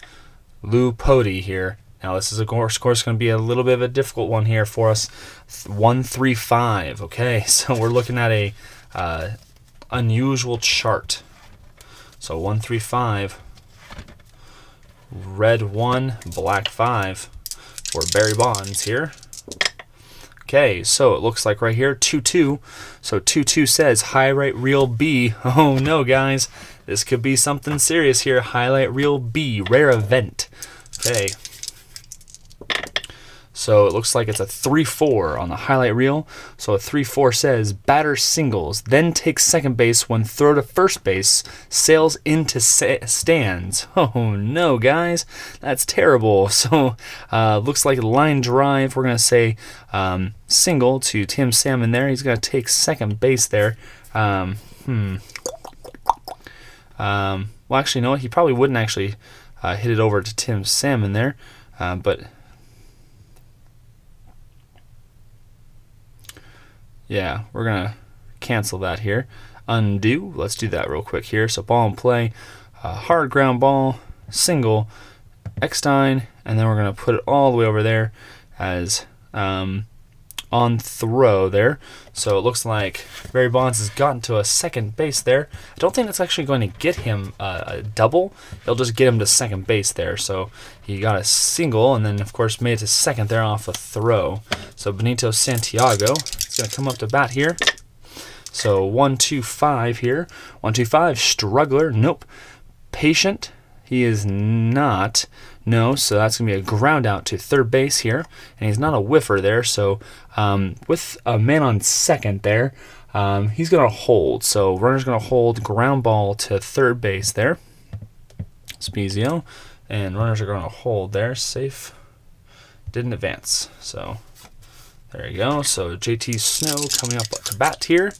Lou Pody here. Now, this is, of course, going to be a little bit of a difficult one here for us. 1-3-5. Okay, so we're looking at a unusual chart. So 1-3-5. Red 1, black 5 for Barry Bonds here. Okay, so it looks like right here, 2-2. So 2-2 says highlight reel B. Oh no, guys. This could be something serious here. Highlight reel B, rare event. Okay. So it looks like it's a 3-4 on the highlight reel. So a 3-4 says batter singles, then takes second base when throw to first base, sails into stands. Oh no, guys, that's terrible. So looks like a line drive. We're gonna say single to Tim Salmon there. He's gonna take second base there. Well, actually, you know what? He probably wouldn't actually hit it over to Tim Salmon there, but. Yeah, we're going to cancel that here. Undo. Let's do that real quick here. So ball in play, hard ground ball, single, Eckstein, and then we're going to put it all the way over there as on throw there. So it looks like Barry Bonds has gotten to a second base there. I don't think that's actually going to get him a double. It'll just get him to second base there. So he got a single and then, of course, made it to second there off a throw. So Benito Santiago is going to come up to bat here. So 1-2-5 here. 1-2-5. Struggler. Nope. Patient. He is not. No, so that's going to be a ground out to third base here. And he's not a whiffer there, so with a man on second there, he's going to hold. So runner's going to hold, ground ball to third base there. Spezio. And runners are going to hold there. Safe. Didn't advance. So there you go. So JT Snow coming up to bat here.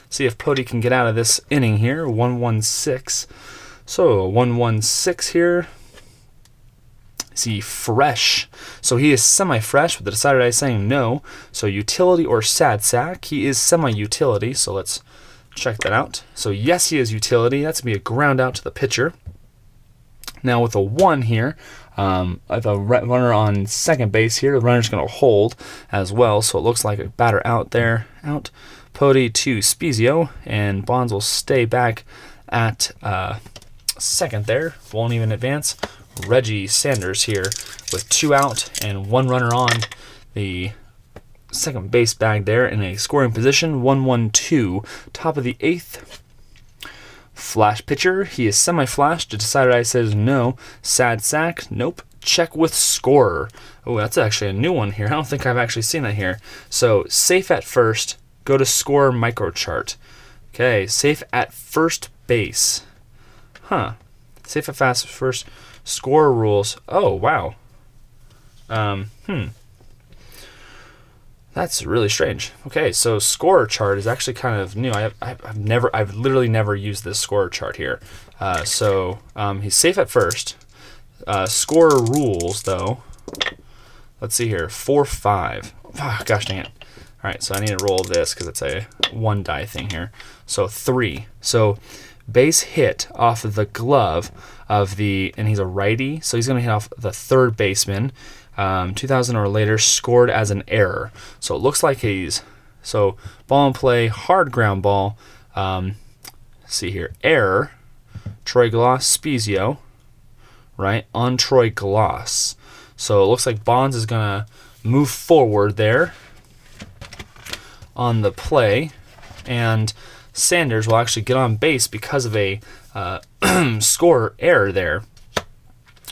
See if Pody can get out of this inning here. 1-1-6. So 1-1-6 here. Is he fresh? So he is semi-fresh, but the decider is saying no. So utility or sad sack. He is semi-utility, so let's check that out. So yes, he is utility. That's going to be a ground out to the pitcher. Now with a 1 here, with a runner on second base here, the runner's going to hold as well. So it looks like a batter out there. Out. Pody to Spezio, and Bonds will stay back at second there. Won't even advance. Reggie Sanders here with 2 out and 1 runner on the second base bag there in a scoring position. 1-1-2, top of the 8th. Flash pitcher, he is semi-flashed. The decider says no. Sad sack, nope. Check with scorer. Oh, that's actually a new one here. I don't think I've actually seen that here. So safe at first, go to scorer micro chart. Okay, safe at first base. Huh. Safe at first. Score rules. Oh, wow. That's really strange. Okay, so score chart is actually kind of new. I've literally never used this score chart here. He's safe at first. Score rules though. Let's see here. 4-5. Oh, gosh dang it. All right, so I need to roll this because it's a 1 die thing here. So 3. So base hit off of the glove of and he's a righty, so he's going to hit off the third baseman. 2000 or later, scored as an error. So it looks like ball in play, hard ground ball. See here, error, Troy Gloss, Spezio, right, on Troy Gloss. So it looks like Bonds is going to move forward there on the play, and Sanders will actually get on base because of a score error there.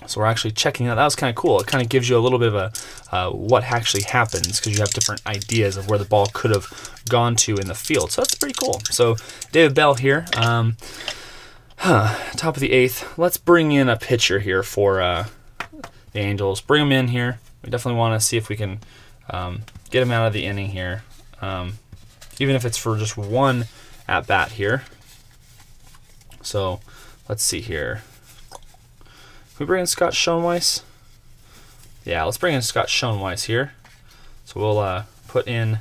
So we're actually checking that. That was kind of cool. It kind of gives you a little bit of a what actually happens because you have different ideas of where the ball could have gone to in the field. So that's pretty cool. So David Bell here, top of the 8th. Let's bring in a pitcher here for the Angels. Bring him in here. We definitely want to see if we can get him out of the inning here, even if it's for just 1 at bat here. So let's see here. Can we bring in Scott Schoenweiss? Yeah, let's bring in Scott Schoenweiss here. So we'll put in.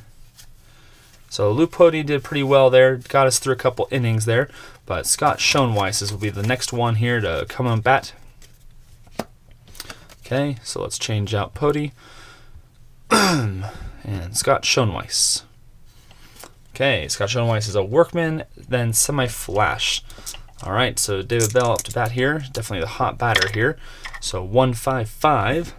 So Lou Poti did pretty well there, got us through a couple innings there. But Scott Schoenweiss will be the next one here to come on bat. Okay, so let's change out Poti and Scott Schoenweiss. Okay, Scott Schoenweiss is a workman, then semi-flash. All right, so David Bell up to bat here. Definitely the hot batter here. So 1-5-5.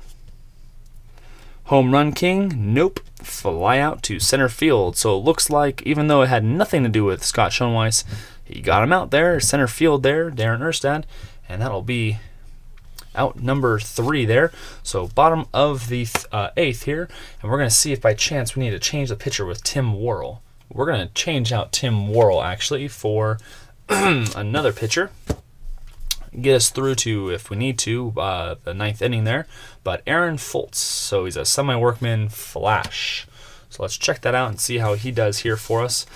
Home run king. Nope. Fly out to center field. So it looks like even though it had nothing to do with Scott Schoenweiss, he got him out there. Center field there. Darren Erstad. And that'll be out number 3 there. So bottom of the 8th here. And we're going to see if by chance we need to change the pitcher with Tim Worrell. We're going to change out Tim Worrell actually for another pitcher, get us through to, if we need to, the 9th inning there, but Aaron Foltz. So he's a semi-workman flash. So let's check that out and see how he does here for us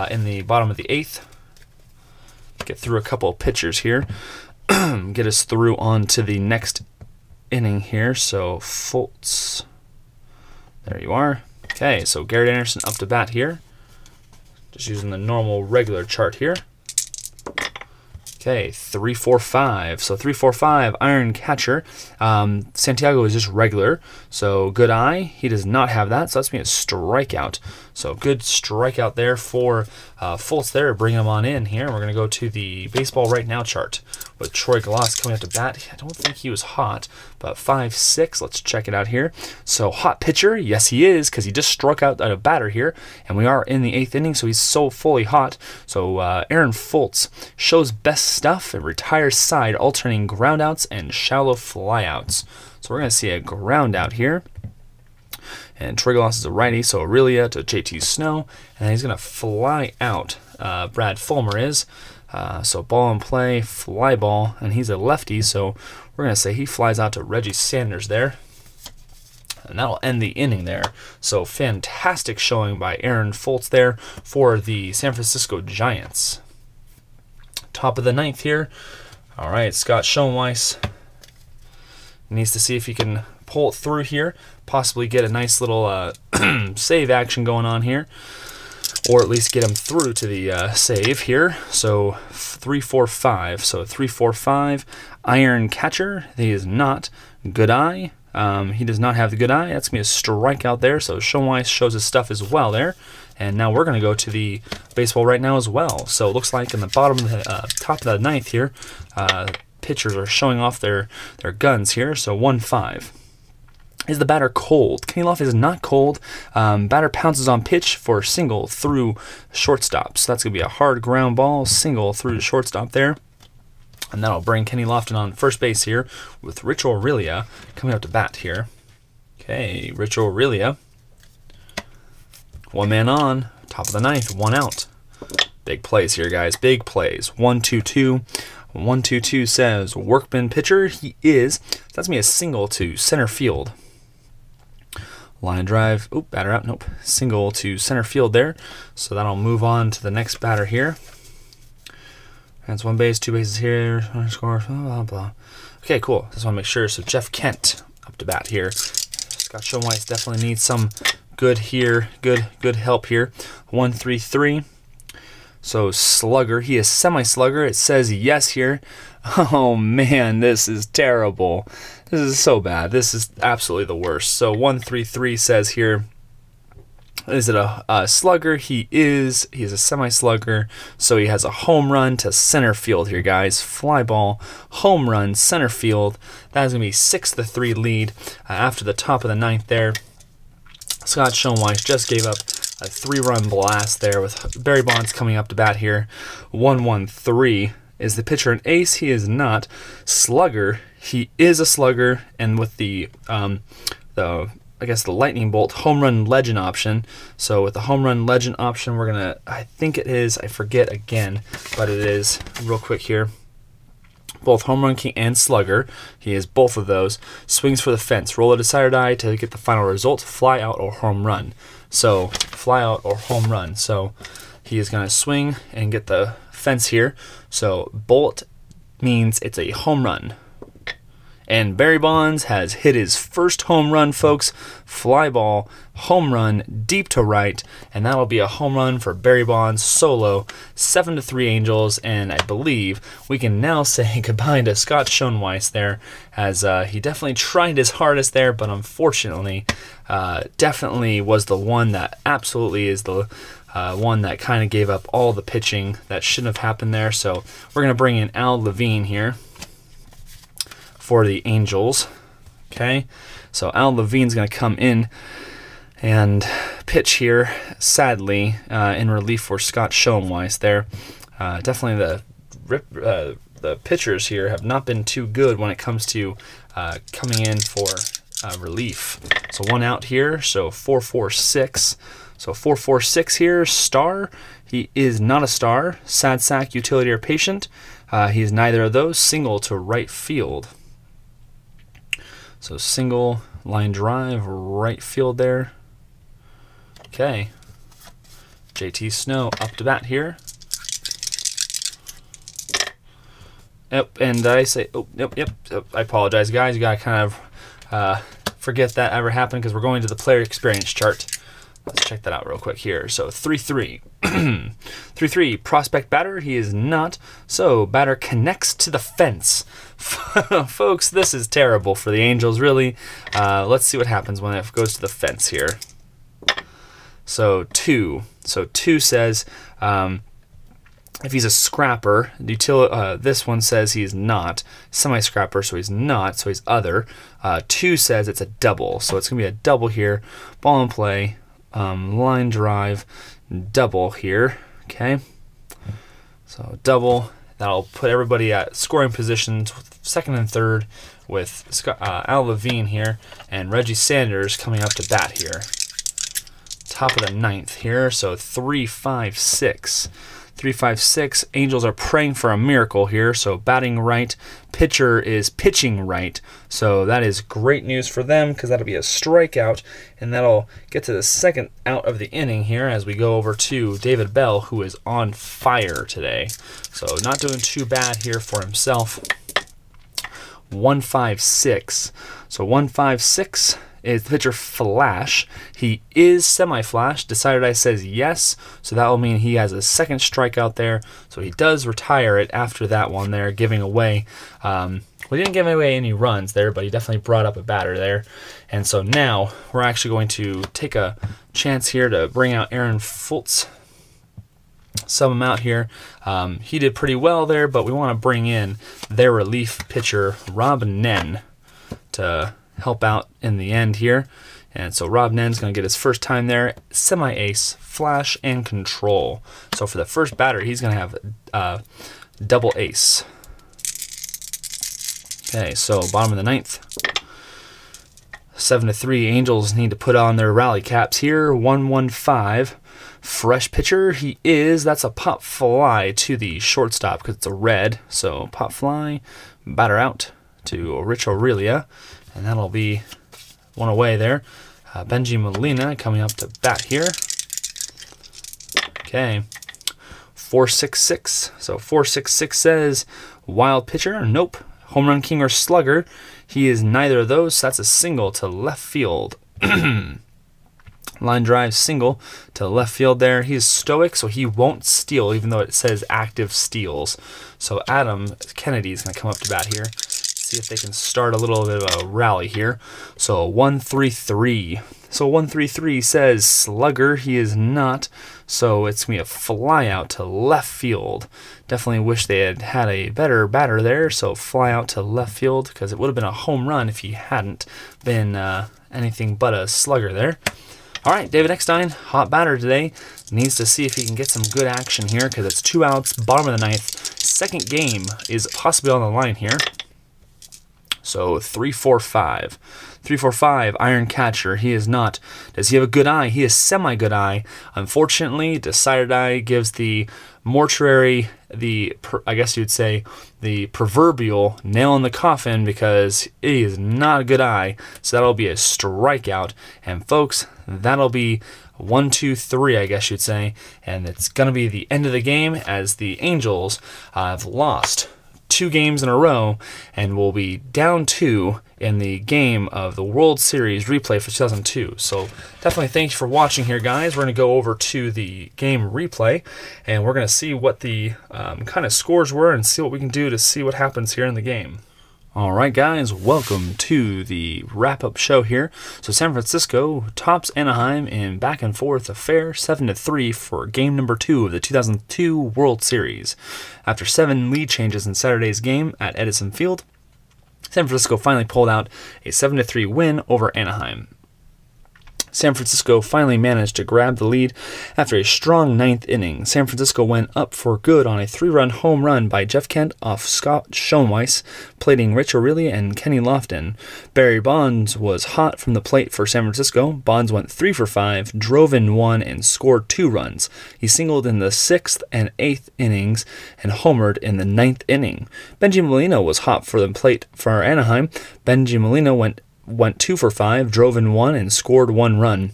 in the bottom of the 8th. Get through a couple of pitchers here, get us through on to the next inning here. So Foltz, there you are. Okay, so Garrett Anderson up to bat here, just using the normal regular chart here. Okay, 3-4-5. So 3-4-5, iron catcher. Santiago is just regular. So good eye. He does not have that. So that's me a strikeout. So good strikeout there for Foltz there. Bring him on in here. We're going to go to the baseball right now chart with Troy Gloss coming up to bat. I don't think he was hot, but 5-6. Let's check it out here. So hot pitcher. Yes, he is, because he just struck out a batter here. And we are in the 8th inning, so he's so fully hot. So Aaron Foltz shows best stuff. It retires side, alternating groundouts and shallow flyouts. So we're going to see a ground out here. And Troy Gloss is a righty, so Aurelia to JT Snow. And he's going to fly out. Brad Fulmer is. So ball in play, fly ball. And he's a lefty, so we're going to say he flies out to Reggie Sanders there. And that'll end the inning there. So fantastic showing by Aaron Foltz there for the San Francisco Giants. Top of the 9th here. All right, Scott Schoenweiss needs to see if he can pull it through here, possibly get a nice little save action going on here, or at least get him through to the save here. So 3-4-5. So 3-4-5. Iron catcher. He is not. Good eye. He does not have the good eye. That's going to be a strikeout there. So Schoenweiss shows his stuff as well there. And now we're going to go to the baseball right now as well. So it looks like in the bottom of the top of the 9th here, pitchers are showing off their guns here. So 1-5. Is the batter cold? Kenny Lofton is not cold. Batter pounces on pitch for single through shortstop. So that's going to be a hard ground ball, single through the shortstop there. And that'll bring Kenny Lofton on first base here with Rich Aurelia coming up to bat here. Okay, Rich Aurelia. 1 man on, top of the 9th, 1 out. Big plays here, guys. Big plays. 1-2-2. 122 says workman pitcher. He is. That's going to be a single to center field. Line drive. Oh, batter out. Nope. Single to center field there. So that'll move on to the next batter here. That's one base, two bases here. Score. Blah, blah, blah. Okay, cool. Just want to make sure. So Jeff Kent up to bat here. Scott Schoenweiss definitely needs some good here. Good help here. 1-3-3. So slugger. He is semi-slugger. It says yes here. Oh man, this is terrible. This is so bad. This is absolutely the worst. So 1-3-3 says here, is it a slugger? He is a semi-slugger. So he has a home run to center field here, guys. Fly ball, home run, center field. That is going to be 6-3 lead after the top of the ninth there. Scott Schoenweiss just gave up a 3-run blast there with Barry Bonds coming up to bat here. 1-1-3. Is the pitcher an ace? He is not. Slugger. He is a slugger, and with the I guess the lightning bolt home run legend option. So with the home run legend option, we're gonna, I think it is, I forget again, but it is real quick here. Both home run king and slugger. He is both of those. Swings for the fence. Roll a decide or die to get the final result. Fly out or home run. So fly out or home run. So he is gonna swing and get the fence here. So bolt means it's a home run. And Barry Bonds has hit his first home run, folks. Fly ball, home run, deep to right, and that'll be a home run for Barry Bonds solo. 7-3 Angels, and I believe we can now say goodbye to Scott Schoenweiss there, as he definitely tried his hardest there, but unfortunately, definitely was the one that absolutely is the one that kind of gave up all the pitching that shouldn't have happened there. So we're gonna bring in Al Levine here for the Angels. Okay, so Al Levine's going to come in and pitch here, sadly, in relief for Scott Schoenweiss there. Definitely the pitchers here have not been too good when it comes to coming in for relief. So one out here, so 4-4-6. So 4-4-6 here, star. He is not a star. Sad sack, utility, or patient. He's neither of those. Single to right field. So single line drive, right field there. Okay. JT Snow up to bat here. Yep, and I say, oh, yep. I apologize, guys. You gotta kind of forget that ever happened because we're going to the player experience chart. Let's check that out real quick here. So 3-3. 3-3, prospect batter. He is not. So batter connects to the fence. Folks, this is terrible for the Angels, really. Let's see what happens when it goes to the fence here. So 2. So 2 says if he's a scrapper, this one says he's not. Semi-scrapper, so he's not, so he's other. 2 says it's a double, so it's going to be a double here. Ball in play. Line drive, double here. Okay, so double. That'll put everybody at scoring positions, second and third, with Al Levine here and Reggie Sanders coming up to bat here. Top of the ninth here, so 3-5-6. 3-5-6. Angels are praying for a miracle here. So batting right, pitcher is pitching right. So that is great news for them because that'll be a strikeout, and that'll get to the second out of the inning here as we go over to David Bell, who is on fire today. So not doing too bad here for himself. 1-5-6. So 1-5-6. Is the pitcher Flash? He is semi-flash. Decided I says yes, so that will mean he has a second strikeout there. So he does retire it after that one there, giving away. We didn't give away any runs there, but he definitely brought up a batter there. And so now we're actually going to take a chance here to bring out Aaron Fultz. Sub him out here. He did pretty well there, but we want to bring in their relief pitcher, Rob Nen, to help out in the end here. And so Rob Nen's going to get his first time there. Semi-ace, flash, and control. So for the first batter, he's going to have double ace. Okay, so bottom of the ninth. 7-3, Angels need to put on their rally caps here. 1-1-5. Fresh pitcher, he is. That's a pop fly to the shortstop because it's a red. So pop fly, batter out to Rich Aurelia. And that'll be one away there. Benji Molina coming up to bat here. Okay. 4-6-6. So 4-6-6 says wild pitcher. Nope. Home run king or slugger. He is neither of those. So that's a single to left field. Line drive single to left field there. He's stoic, so he won't steal, even though it says active steals. So Adam Kennedy is going to come up to bat here. See if they can start a little bit of a rally here. So 1-3-3. So 1-3-3 says slugger. He is not. So it's going to be a fly out to left field. Definitely wish they had had a better batter there. So fly out to left field because it would have been a home run if he hadn't been anything but a slugger there. All right, David Eckstein, hot batter today. Needs to see if he can get some good action here because it's 2 outs, bottom of the ninth. Second game is possibly on the line here. So 3-4-5. 3-4-5, iron catcher. He is not. Does he have a good eye? He has semi-good eye. Unfortunately, decided eye gives the mortuary, I guess you'd say, the proverbial nail in the coffin because it is not a good eye. So that'll be a strikeout. And folks, that'll be 1-2-3, I guess you'd say. And it's going to be the end of the game as the Angels have lost 2 games in a row and will be down 2 in the game of the World Series replay for 2002. So definitely thank you for watching here, guys. We're going to go over to the game replay and we're going to see what the kind of scores were and see what we can do to see what happens here in the game. All right, guys, welcome to the wrap-up show here. So San Francisco tops Anaheim in back-and-forth affair, 7-3 for game number 2 of the 2002 World Series. After 7 lead changes in Saturday's game at Edison Field, San Francisco finally pulled out a 7-3 win over Anaheim. San Francisco finally managed to grab the lead after a strong 9th inning. San Francisco went up for good on a 3-run home run by Jeff Kent off Scott Schoenweiss, plating Rich Aurelia and Kenny Lofton. Barry Bonds was hot from the plate for San Francisco. Bonds went 3 for 5, drove in 1, and scored 2 runs. He singled in the 6th and 8th innings and homered in the 9th inning. Benji Molina was hot for the plate for Anaheim. Benji Molina went 2 for 5, drove in 1, and scored 1 run.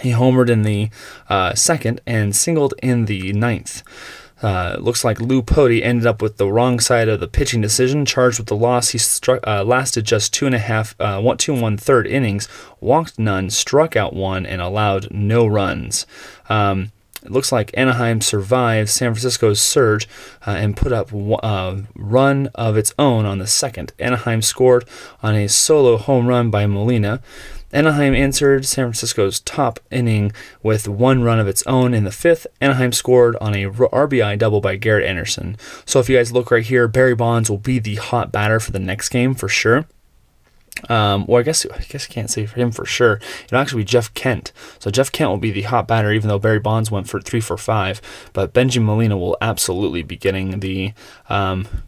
He homered in the 2nd and singled in the 9th. Looks like Lou Poti ended up with the wrong side of the pitching decision, charged with the loss. He lasted just 2 1/3 innings, walked none, struck out 1, and allowed no runs. It looks like Anaheim survived San Francisco's surge and put up a run of its own on the 2nd. Anaheim scored on a solo home run by Molina. Anaheim answered San Francisco's top inning with 1 run of its own in the 5th. Anaheim scored on a RBI double by Garrett Anderson. So if you guys look right here, Barry Bonds will be the hot batter for the next game for sure. Well, I guess I can't say for him for sure. It'll actually be Jeff Kent. So Jeff Kent will be the hot batter, even though Barry Bonds went for 3 for 5. But Benji Molina will absolutely be getting the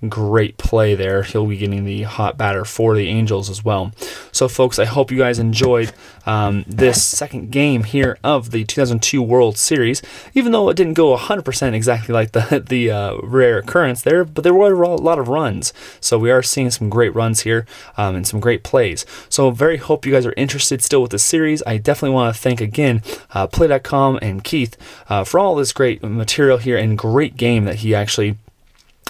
great play there. He'll be getting the hot batter for the Angels as well. So, folks, I hope you guys enjoyed this second game here of the 2002 World Series. Even though it didn't go 100% exactly like the rare occurrence there, but there were a lot of runs. So we are seeing some great runs here and some great plays. So very hope you guys are interested still with the series. I definitely want to thank again Play.com and Keith for all this great material here and great game that he actually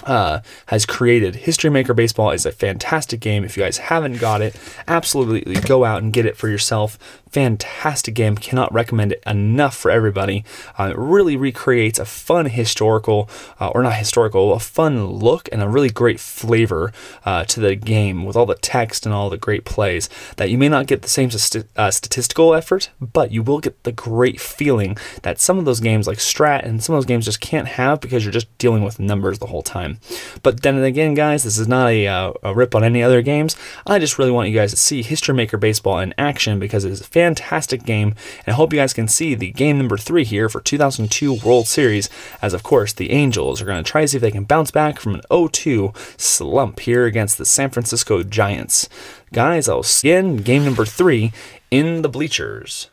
has created. History Maker Baseball is a fantastic game. If you guys haven't got it, absolutely go out and get it for yourself. Fantastic game. Cannot recommend it enough for everybody. It really recreates a fun historical, or not historical, a fun look and a really great flavor to the game with all the text and all the great plays that you may not get the same statistical effort, but you will get the great feeling that some of those games like Strat and some of those games just can't have because you're just dealing with numbers the whole time. But then again, guys, this is not a rip on any other games. I just really want you guys to see History Maker Baseball in action because it is a fantastic game, and I hope you guys can see the game number 3 here for 2002 World Series, as of course the Angels are going to try to see if they can bounce back from an 0-2 slump here against the San Francisco Giants. Guys, I'll see you in game number 3 in the bleachers.